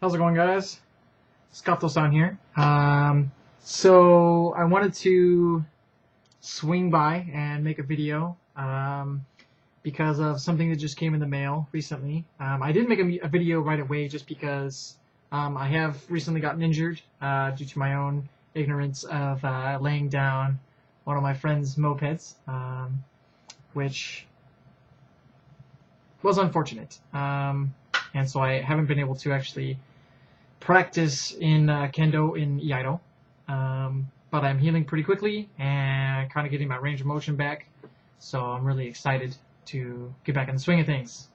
How's it going, guys? Skattosan here. So I wanted to swing by and make a video because of something that just came in the mail recently. I didn't make a video right away just because I have recently gotten injured due to my own ignorance of laying down one of my friend's mopeds, which was unfortunate. And so I haven't been able to actually practice in Kendo in Iaido. But I'm healing pretty quickly and kind of getting my range of motion back. So I'm really excited to get back in the swing of things.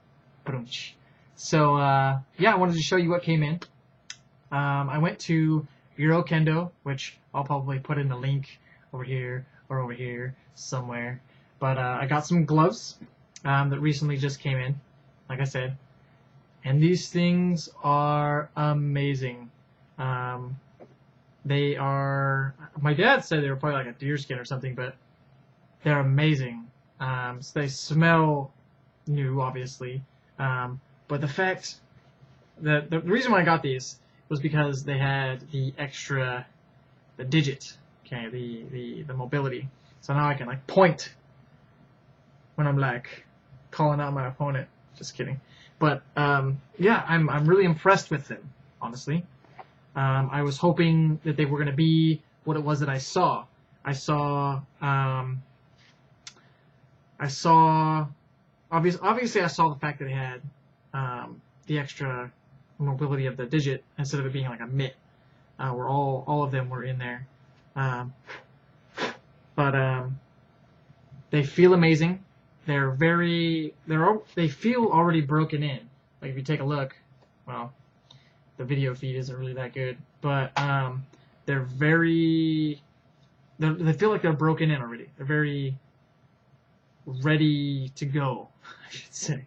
So yeah, I wanted to show you what came in. I went to Euro Kendo, which I'll probably put in the link over here or over here somewhere. But I got some gloves that recently just came in, like I said. And these things are amazing. They are, my dad said they were probably like a deer skin or something, but they're amazing. So they smell new, obviously. But the fact that the reason why I got these was because they had the digit, okay, the mobility. So now I can like point when I'm like calling out my opponent. Just kidding. But yeah, I'm really impressed with them, honestly. I was hoping that they were going to be what it was that I saw. I saw obviously I saw the fact that they had the extra mobility of the digit instead of it being like a mitt, where all of them were in there. But they feel amazing. They feel already broken in. Like if you take a look, well, the video feed isn't really that good, but they feel like they're broken in already. They're very ready to go, I should say,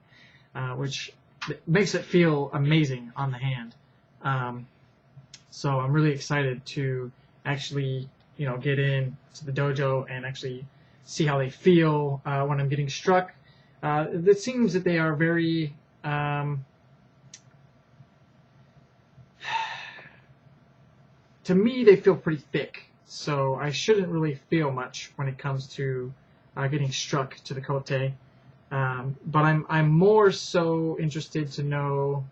which makes it feel amazing on the hand. So I'm really excited to actually, get in to the dojo and actually see how they feel when I'm getting struck. It seems that they are very to me, they feel pretty thick, so I shouldn't really feel much when it comes to getting struck to the Kote. But I'm more so interested to know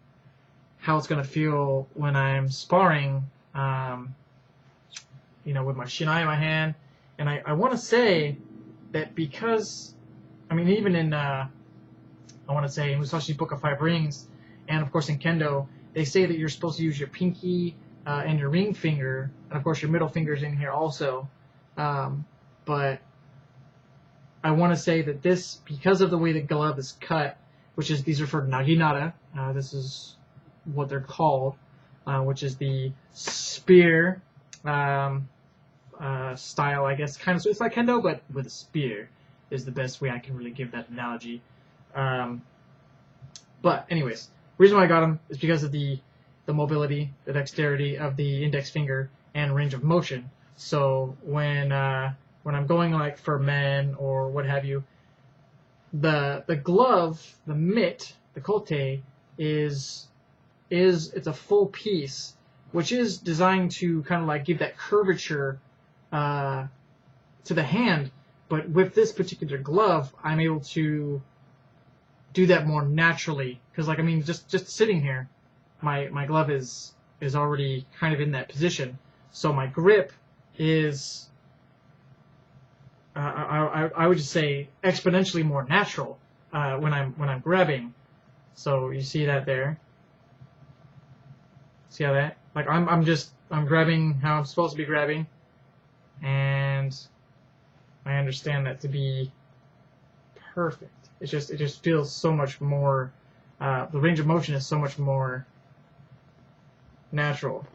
how it's going to feel when I'm sparring, with my shinai in my hand. And I want to say that because, even in, I want to say in Musashi Book of Five Rings, and of course in Kendo, they say that you're supposed to use your pinky and your ring finger, and of course your middle finger's in here also. But I want to say that this, because of the way the glove is cut, these are for Naginata, this is what they're called, which is the spear style, I guess, kind of. So it's like Kendo, but with a spear is the best way I can really give that analogy. But anyways, the reason why I got them is because of the mobility, the dexterity of the index finger, and range of motion. So when I'm going like for men or what have you, the glove, the mitt, the kote it's a full piece, which is designed to kind of like give that curvature to the hand. But with this particular glove, I'm able to do that more naturally, because just sitting here, my glove is already kind of in that position, so my grip is I would just say exponentially more natural when I'm grabbing. So you see that there. See how that? Like I'm grabbing how I'm supposed to be grabbing, and I understand that to be perfect. It just feels so much more. The range of motion is so much more natural.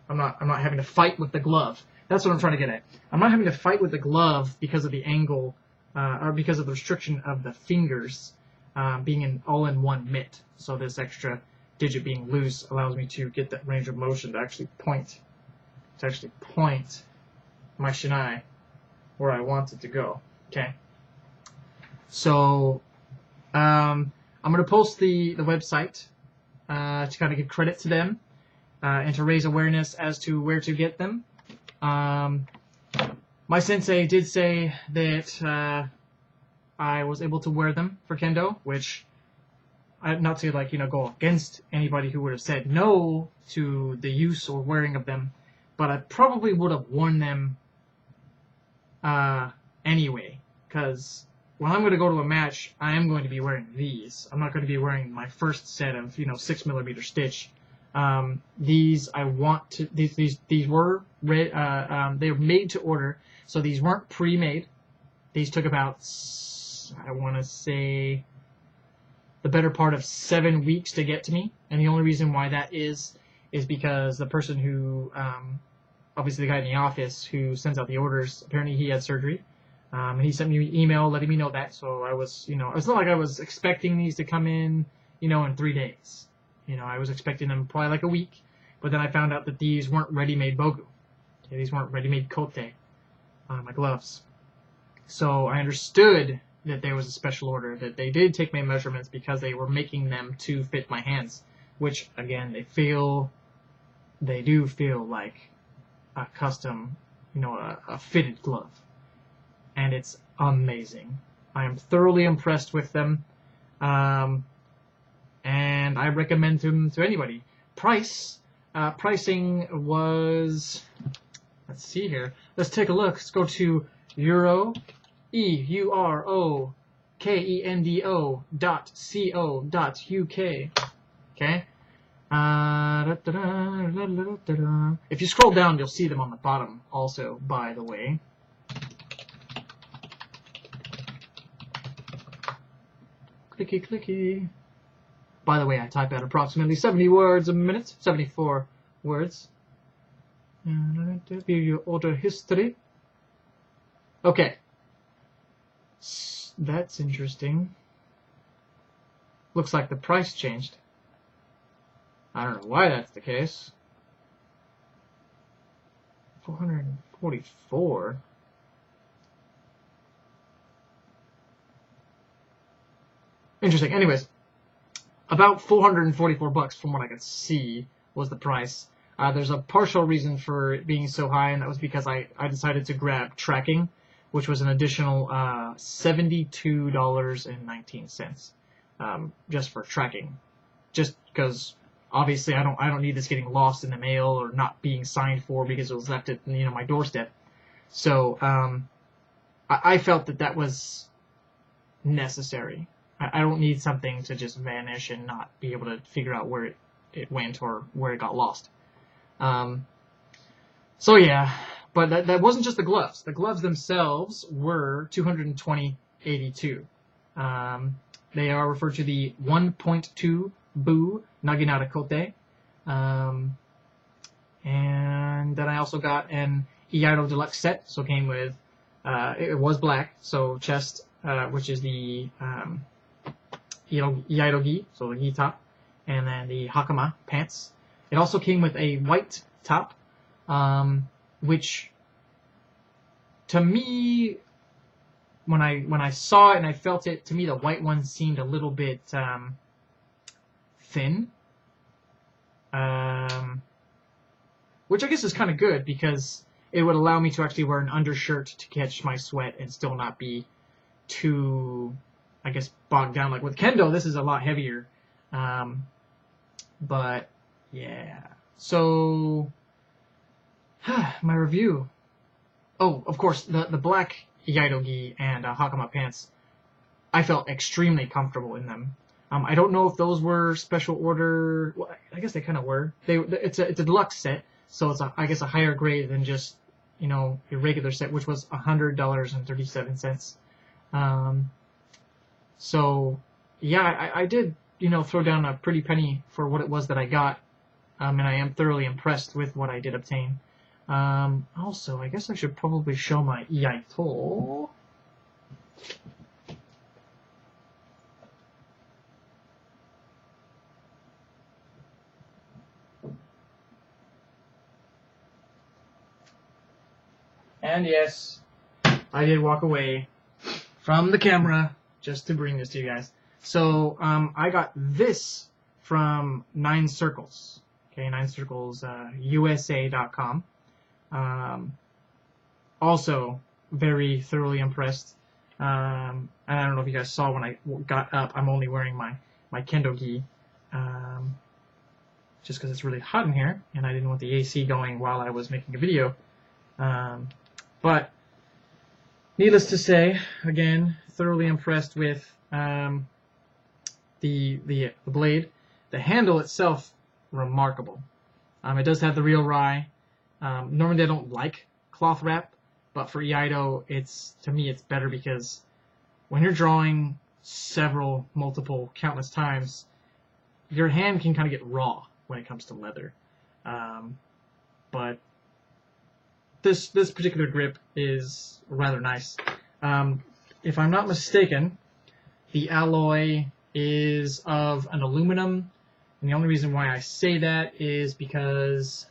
I'm not having to fight with the glove. That's what I'm trying to get at. I'm not having to fight with the glove because of the angle, or because of the restriction of the fingers being all in one mitt. So this extra digit being loose allows me to get that range of motion to actually point my shinai where I want it to go. Okay. So I'm going to post the website to kind of give credit to them. and to raise awareness as to where to get them. My sensei did say that I was able to wear them for Kendo, which, not to go against anybody who would have said no to the use or wearing of them, but I probably would have worn them anyway, because when I'm going to go to a match, I am going to be wearing these. I'm not going to be wearing my first set of 6mm stitch. These I want to. These were they were made to order, so these weren't pre-made. These took about, I want to say, the better part of 7 weeks to get to me, and the only reason why that is because the person who, obviously the guy in the office who sends out the orders, apparently he had surgery, and he sent me an email letting me know that. So I was, it's not like I was expecting these to come in, in 3 days. I was expecting them probably like a week, but then I found out that these weren't ready-made bogu. Okay, these weren't ready-made kote, my gloves. So I understood that there was a special order, that they did take my measurements because they were making them to fit my hands, which, again, they do feel like a custom, a fitted glove. And it's amazing. I am thoroughly impressed with them. And I recommend them to anybody. Pricing was, let's see here. Let's take a look. Let's go to EUROKENDO.co.uk. Okay. If you scroll down, you'll see them on the bottom also, by the way. Clicky, clicky. By the way, I type out approximately 70 words a minute, 74 words. View your order history. Okay. That's interesting. Looks like the price changed. I don't know why that's the case. 444. Interesting. Anyways, about 444 bucks from what I could see was the price. There's a partial reason for it being so high, and that was because I decided to grab tracking, which was an additional $72.19 just for tracking. Just because obviously I don't need this getting lost in the mail or not being signed for because it was left at my doorstep. So I felt that was necessary. I don't need something to just vanish and not be able to figure out where it went or where it got lost. So yeah, but that wasn't just the gloves. The gloves themselves were $220.82. They are referred to the 1.2 Bu Naginata Kote. And then I also got an Iaido Deluxe set, so it came with, it was black, so chest, which is the Iaido Gi, so the gi top, and then the Hakama pants. It also came with a white top, which to me, when I saw it and I felt it, to me the white one seemed a little bit thin, which I guess is kind of good because it would allow me to actually wear an undershirt to catch my sweat and still not be too, I guess, bogged down. Like with Kendo, this is a lot heavier. But yeah. So my review. Oh, of course, the black Iaido Gi and Hakama pants. I felt extremely comfortable in them. I don't know if those were special order. Well, I guess they kind of were. It's a deluxe set, so it's I guess a higher grade than just your regular set, which was $100.37. So yeah, I did throw down a pretty penny for what it was that I got, and I am thoroughly impressed with what I did obtain. Also, I guess I should probably show my Iaito. And yes, I did walk away from the camera just to bring this to you guys. So I got this from 9 Circles, Okay, 9 Circles USA.com. Also very thoroughly impressed. And I don't know if you guys saw when I got up, I'm only wearing my Kendo Gi, just because it's really hot in here, and I didn't want the AC going while I was making a video. But needless to say, again, thoroughly impressed with the blade. The handle itself, remarkable. It does have the real rye. Normally I don't like cloth wrap, but for Iaido, to me it's better, because when you're drawing multiple, countless times, your hand can kind of get raw when it comes to leather. But this particular grip is rather nice. If I'm not mistaken, the alloy is of an aluminum, and the only reason why I say that is because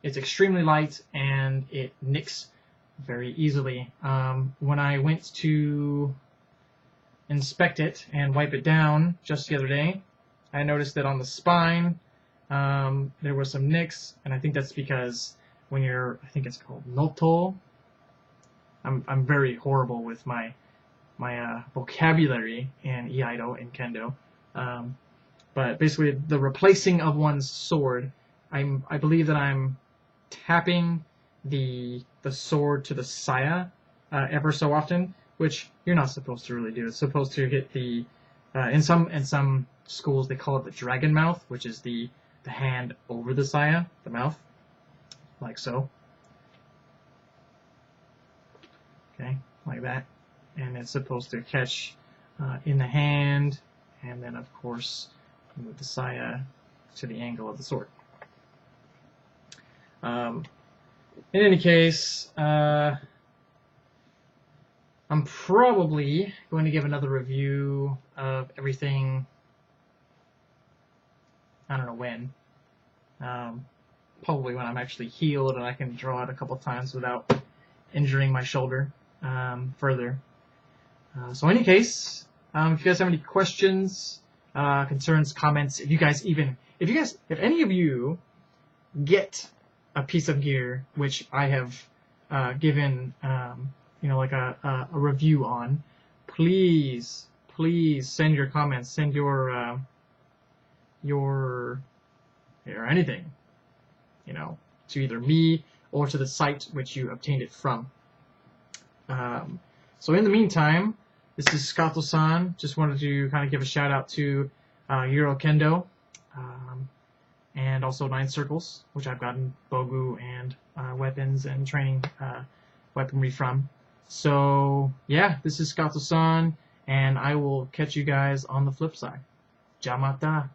it's extremely light and it nicks very easily. When I went to inspect it and wipe it down just the other day, I noticed that on the spine there were some nicks, and I think that's because when I think it's called noto. I'm very horrible with my vocabulary in Iaido and Kendo. But basically, the replacing of one's sword, I believe that I'm tapping the sword to the saya ever so often, which you're not supposed to really do. It's supposed to hit the in some schools they call it the dragon mouth, which is the hand over the saya, the mouth, like so. Okay, like that, and it's supposed to catch in the hand, and then of course move the saya to the angle of the sword. In any case, I'm probably going to give another review of everything. I don't know when. Probably when I'm actually healed and I can draw it a couple times without injuring my shoulder further. So in any case, if you guys have any questions, concerns, comments, if any of you get a piece of gear which I have given like a review on, please send your comments, send your or anything, to either me or to the site which you obtained it from. So in the meantime, this is Skattosan. Just wanted to kind of give a shout out to Euro Kendo, and also 9 Circles, which I've gotten bogu and weapons and training weaponry from. So yeah, this is Skattosan, and I will catch you guys on the flip side. Jamata.